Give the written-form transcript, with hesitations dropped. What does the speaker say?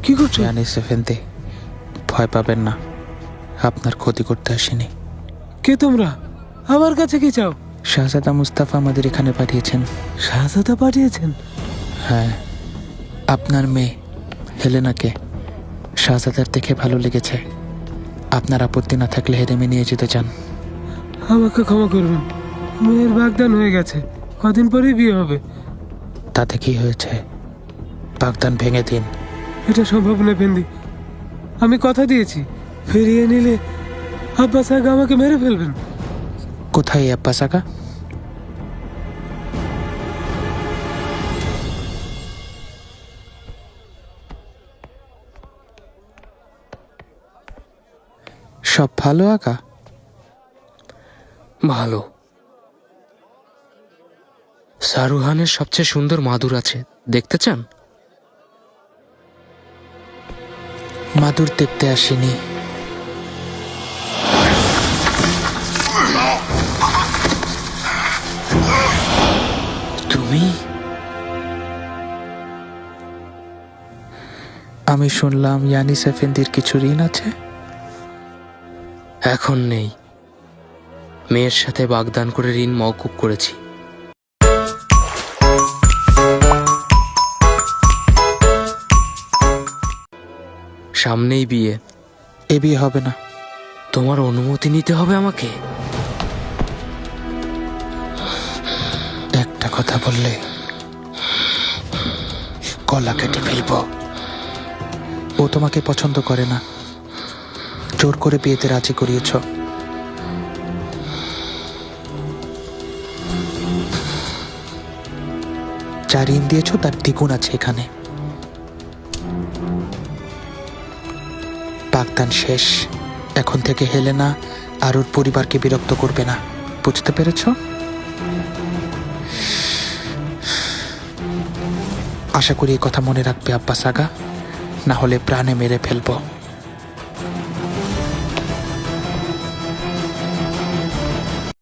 কি করছো? Yannis Effendi, ভয় পাবেন না, আপনার ক্ষতি করতে আসিনি। কে তোমরা? আমার কাছে কি চাও? শাহজাদা মুস্তাফা আমাদের এখানে পাঠিয়েছেন। শাহজাদা পাঠিয়েছেন? হ্যাঁ, আপনার মেয়ে হেলেনাকে শাহজাদার দেখে ভালো লেগেছে। আপনার আপত্তি না থাকলে হেরেমে নিয়ে যেতে চান। আমাকে ক্ষমা করবেন, মেয়ের বাগদান হয়ে গেছে, কদিন পরেই বিয়ে হবে। তাতে কি হয়েছে? বাগদান ভেঙে দিন। এটা সম্ভব নয় ফেন্দি, আমি কথা দিয়েছি, ফিরিয়ে নিলে আব্বাস আগা আমাকে মেরে ফেলবেন। কোথায় আব্বাস আগা? সব ভালো আগা? ভালো। শাহরুখানের সবচেয়ে সুন্দর মাদুর আছে, দেখতে চান? মাদুর দেখতে আসিনি। তুমি? আমি শুনলাম ইয়ানিস এফেন্দির কিছু ঋণ আছে। এখন নেই, মেয়ের সাথে বাগদান করে ঋণ মওকুফ করেছি। সামনেই বিয়ে। এ বিয়ে হবে না। তোমার অনুমতি নিতে হবে আমাকে। একটা কথা বললে গলা কেটে ফেলব। ও তোমাকে পছন্দ করে না, জোর করে বিয়েতে রাজি করিয়েছ। যা ঋণ দিয়েছ তার দ্বিগুণ আছে এখানে। বাগদান শেষ, এখন থেকে হেলেনা আর ওর পরিবারকে বিরক্ত করবে না, বুঝতে পেরেছ? আশা করি এই কথা মনে রাখবে আব্বাস আগা, না হলে প্রাণে মেরে ফেলবো।